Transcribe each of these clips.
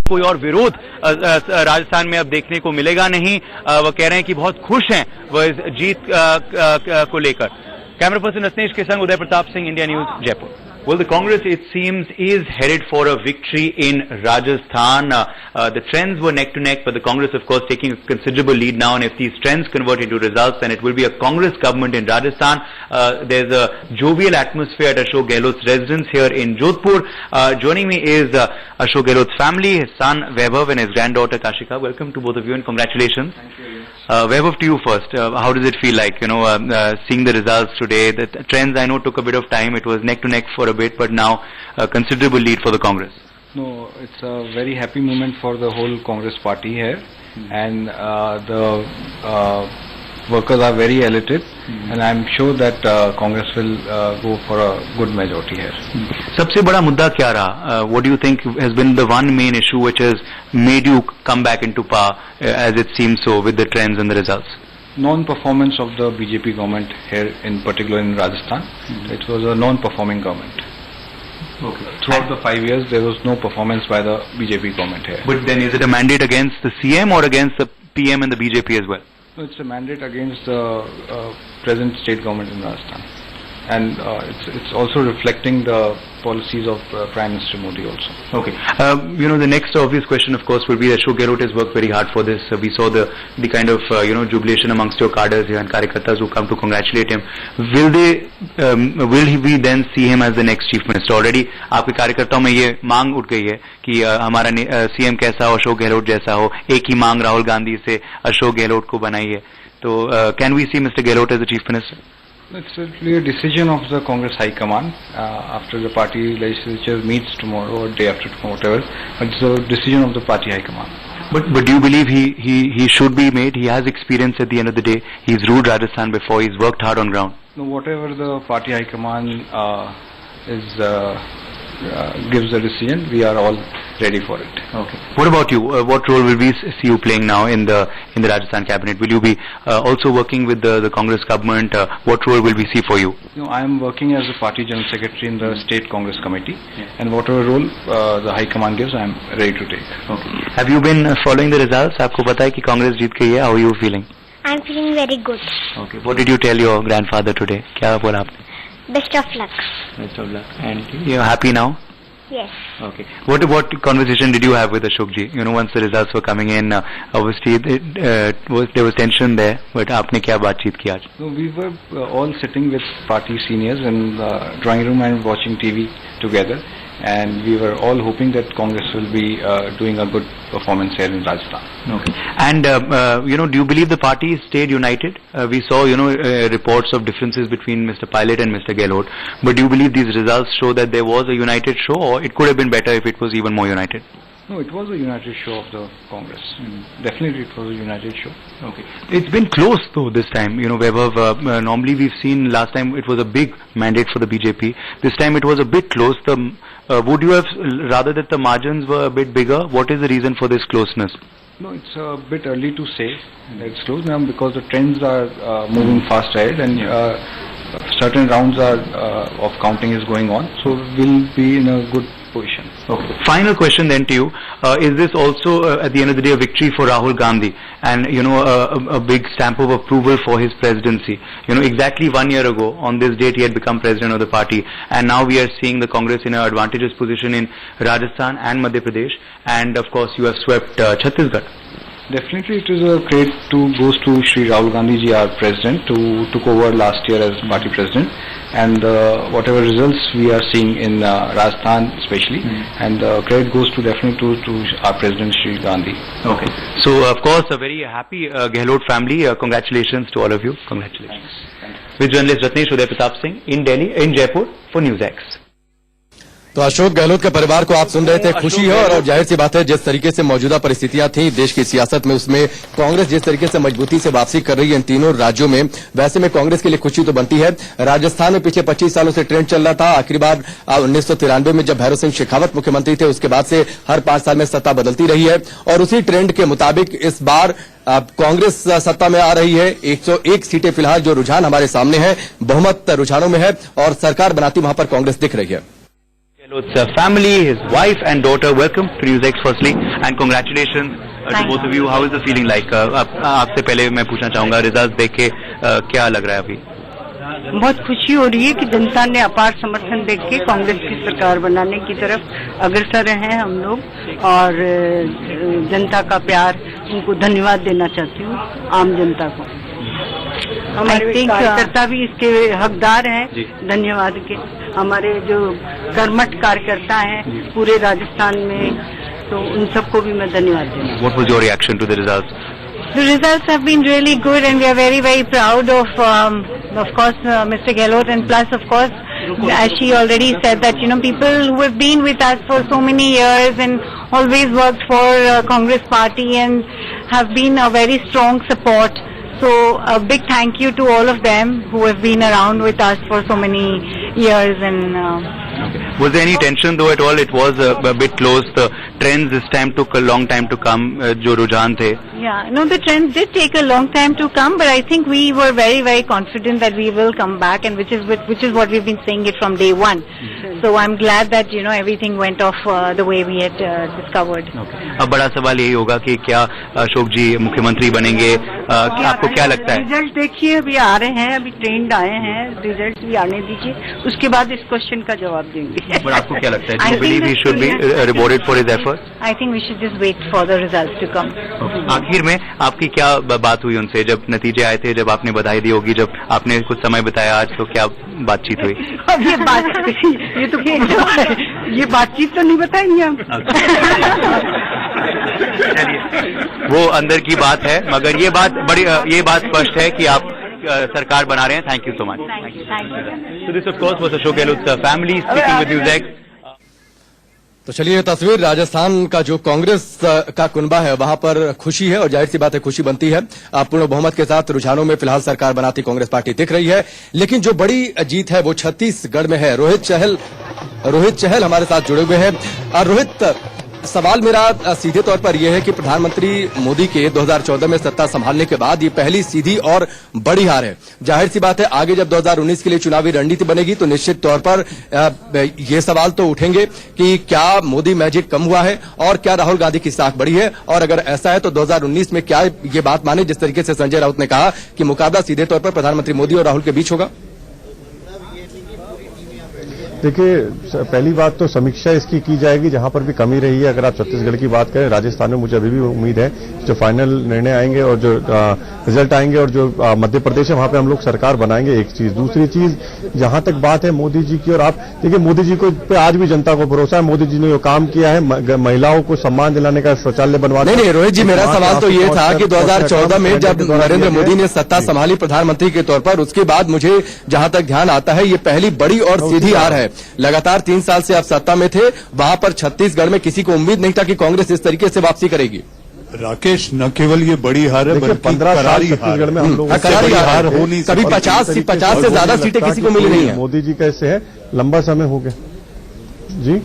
कोई और विरोध राजस्थान में अब देखने को मिलेगा नहीं। वो कह रहे हैं कि बहुत खुश हैं वो इस जीत को लेकर। कैमरा पर्सन रत्नेश के संग Uday Pratap Singh, India News, Jaipur. Well, the Congress, it seems, is headed for a victory in Rajasthan. The trends were neck to neck, but the Congress, of course, taking a considerable lead now. And if these trends convert into results, then it will be a Congress government in Rajasthan. There's a jovial atmosphere at Ashok Gehlot's residence here in Jodhpur. Joining me is Ashok Gehlot's family, his son Vaibhav and his granddaughter Kashika. Welcome to both of you and congratulations. Thank you. Vaibhav, to you first. How does it feel like, seeing the results today? The trends, I know, took a bit of time. It was neck to neck for a bit, but now a considerable lead for the Congress. No, it's a very happy moment for the whole Congress party here, and the workers are very elated, and I'm sure that Congress will go for a good majority here. सबसे बड़ा मुद्दा क्या रहा? What do you think has been the one main issue which has made you come back into power, as it seems so, with the trends and the results? Non-performance of the BJP government here, in particular in Rajasthan. It was a non-performing government. Okay. Throughout the 5 years, there was no performance by the BJP government here. But then, is it a mandate against the CM or against the PM and the BJP as well? No, it's a mandate against the present state government in Rajasthan, and it's also reflecting the policies of Prime Minister Modi also. Okay. The next obvious question, of course, will be that Ashok Gehlot has worked very hard for this. We saw the kind of jubilation amongst your cadres here and Karyakartas who come to congratulate him. Will we then see him as the next chief minister? Already, आपके कार्यकर्ताओं में ये मांग उठ गई है कि हमारा सीएम कैसा हो, अशोक गहलोत जैसा हो. एक ही मांग राहुल गांधी से अशोक गहलोत को बनाई है. तो can we see Mr. Gehlot as the chief minister? It's certainly a decision of the Congress High Command after the party legislature meets tomorrow or day after tomorrow, whatever. It's a decision of the party High Command. But do you believe he should be made? He has experience at the end of the day. He's ruled Rajasthan before. He's worked hard on ground. No, whatever the party High Command gives a decision, we are all ready for it. Okay. What about you? What role will we see you playing now in the Rajasthan cabinet? Will you be also working with the Congress government? What role will we see for you? No, I am working as a party general secretary in the state Congress committee, and whatever role the High Command gives, I am ready to take. Okay. Have you been following the results? आपको पता है कि कांग्रेस जीत गई है. How are you feeling? I'm feeling very good. Okay. What did you tell your grandfather today? क्या बोला आपने? Best of luck. Best of luck. And you're happy now? Yes. Okay. What conversation did you have with Ashok ji? Once the results were coming in, obviously there was tension there. But आपने क्या बातचीत की आज? So we were all sitting with party seniors in the drawing room and watching TV together, and we were all hoping that Congress will be doing a good performance here in Rajasthan. Okay. And do you believe the party stayed united? We saw reports of differences between Mr. Pilot and Mr. Gehlot. But do you believe these results show that there was a united show, or it could have been better if it was even more united? No, it was a united show of the Congress. Definitely it was a united show. Okay. It's been close though this time. Vaibhav, normally we've seen last time it was a big mandate for the BJP. This time it was a bit close. Would you have rather that the margins were a bit bigger? What is the reason for this closeness? No, it's a bit early to say that it's close now because the trends are moving fast ahead, and certain rounds of counting is going on. So we'll be in a good position. Okay. Final question then to you. Is this also at the end of the day a victory for Rahul Gandhi and a big stamp of approval for his presidency? Exactly 1 year ago on this date he had become president of the party, and now we are seeing the Congress in an advantageous position in Rajasthan and Madhya Pradesh, and of course you have swept Chhattisgarh. Definitely it is a credit goes to Shri Rahul Gandhi ji, our president, who took over last year as party president, and whatever results we are seeing in Rajasthan especially, and credit goes definitely to our president Shri Gandhi. Okay. So of course a very happy Gehlot family. Congratulations to all of you. Congratulations. Thanks. With journalist Ratnesh Uday Pratap Singh in Jaipur for NewsX. तो अशोक गहलोत के परिवार को आप सुन रहे थे. खुशी है और जाहिर सी बात है जिस तरीके से मौजूदा परिस्थितियां थी देश की सियासत में, उसमें कांग्रेस जिस तरीके से मजबूती से वापसी कर रही है इन तीनों राज्यों में, वैसे में कांग्रेस के लिए खुशी तो बनती है. राजस्थान में पिछले 25 सालों से ट्रेंड चल रहा था. आखिरी बार 1993 में जब भैरव सिंह शेखावत मुख्यमंत्री थे, उसके बाद से हर 5 साल में सत्ता बदलती रही है और उसी ट्रेंड के मुताबिक इस बार कांग्रेस सत्ता में आ रही है. 101 सीटें फिलहाल जो रुझान हमारे सामने है, बहुमत रुझानों में है और सरकार बनाती वहां पर कांग्रेस दिख रही है. Gehlot's family, his wife and daughter, welcome to NewsX firstly and congratulations to both of you. How is the feeling like? आपसे पहले मैं पूछना चाहूंगा रिजल्ट देख के क्या लग रहा है अभी? बहुत खुशी हो रही है कि जनता ने अपार समर्थन देख के कांग्रेस की सरकार बनाने की तरफ अग्रसर हैं हम लोग और जनता का प्यार, उनको धन्यवाद देना चाहती हूँ, आम जनता को। हमारे कार्यकर्ता भी इसके हकदार हैं धन्यवाद के। हमारे जो कर्मठ कार्यकर्ता हैं पूरे राजस्थान में, तो उन सबको भी मैं धन्यवाद देना। What was your reaction to the results? The results have been really good, and we are very, very proud of course, Mr. Gehlot, and plus, of course, as she already said, that people who have been with us for so many years and always worked for Congress Party and have been a very strong support. So a big thank you to all of them who have been around with us for so many years. And was there any tension though at all? It was a bit close. The trends this time took a long time to come. जो रुझान थे. Yeah, no, the trends did take a long time to come, but I think we were very, very confident that we will come back, and which is what we've been saying it from day one. So I'm glad that everything went off the way we had discovered. अब बड़ा सवाल यही होगा कि क्या अशोक जी मुख्यमंत्री बनेंगे? आपको क्या लगता है? रिजल्ट देखिए, अभी आ रहे हैं, अभी ट्रेंड आए हैं, रिजल्ट भी आने दीजिए, उसके बाद इस क्वेश्चन का जवाब देंगे। पर आपको क्या लगता है? Do you believe he should be rewarded for his efforts? I think we should just wait for the results to come. आखिर में आपकी क्या बात हुई उनसे जब नतीजे आए थे, जब आपने बधाई दी होगी, जब आपने कुछ समय बताया आज, तो क्या बातचीत हुई? अब ये बातचीत तो नहीं बताएंगे हम। चलिए, वो अंदर की बात है, मगर ये बात स्पष्ट है कि आप सरकार बना रहे हैं। Thank you so much. So this of course was Ashok Gehlot's family speaking with NewsX. तो चलिए, तस्वीर राजस्थान का जो कांग्रेस का कुनबा है वहां पर खुशी है, और जाहिर सी बात है खुशी बनती है। पूर्ण बहुमत के साथ रुझानों में फिलहाल सरकार बनाती कांग्रेस पार्टी दिख रही है, लेकिन जो बड़ी जीत है वो छत्तीसगढ़ में है। रोहित चहल हमारे साथ जुड़े हुए हैं। रोहित, सवाल मेरा सीधे तौर पर यह है कि प्रधानमंत्री मोदी के 2014 में सत्ता संभालने के बाद ये पहली सीधी और बड़ी हार है। जाहिर सी बात है आगे जब 2019 के लिए चुनावी रणनीति बनेगी तो निश्चित तौर पर ये सवाल तो उठेंगे कि क्या मोदी मैजिक कम हुआ है और क्या राहुल गांधी की साख बढ़ी है, और अगर ऐसा है तो 2019 में क्या ये बात माने जिस तरीके से संजय राउत ने कहा कि मुकाबला सीधे तौर पर प्रधानमंत्री मोदी और राहुल के बीच होगा? देखिए, पहली बात तो समीक्षा इसकी की जाएगी जहां पर भी कमी रही है। अगर आप छत्तीसगढ़ की बात करें, राजस्थान में मुझे अभी भी उम्मीद है जो फाइनल निर्णय आएंगे और जो रिजल्ट आएंगे और जो मध्य प्रदेश है वहां पे हम लोग सरकार बनाएंगे। एक चीज, दूसरी चीज, जहां तक बात है मोदी जी की, और आप देखिए मोदी जी को पे आज भी जनता को भरोसा है। मोदी जी ने जो काम किया है, महिलाओं को सम्मान दिलाने का, शौचालय बनवाने। नहीं, रोहित जी, मेरा सवाल तो ये था कि 2014 में जब नरेंद्र मोदी ने सत्ता संभाली प्रधानमंत्री के तौर पर, उसके बाद मुझे जहां तक ध्यान आता है ये पहली बड़ी और सीधी हार है। लगातार 3 साल से आप सत्ता में थे, वहां पर छत्तीसगढ़ में किसी को उम्मीद नहीं था कि कांग्रेस इस तरीके से वापसी करेगी। राकेश, न केवल ये बड़ी हार है बल्कि 15 साल छत्तीसगढ़ में हम लोग हार हो नहीं, कभी 50 से ज्यादा सीटें किसी को मिली नहीं है। मोदी जी कैसे है, लंबा समय हो गया जी।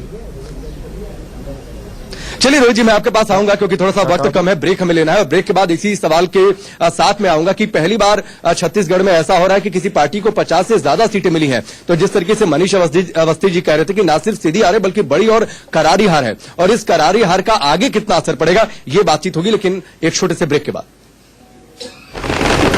चलिए रोहित जी, मैं आपके पास आऊंगा क्योंकि थोड़ा सा वक्त कम है, ब्रेक हमें लेना है, और ब्रेक के बाद इसी सवाल के साथ में आऊंगा कि पहली बार छत्तीसगढ़ में ऐसा हो रहा है कि किसी पार्टी को 50 से ज्यादा सीटें मिली हैं। तो जिस तरीके से मनीष अवस्थी जी कह रहे थे कि ना सिर्फ सीधी हार है बल्कि बड़ी और करारी हार है, और इस करारी हार का आगे कितना असर पड़ेगा ये बातचीत होगी, लेकिन एक छोटे से ब्रेक के बाद।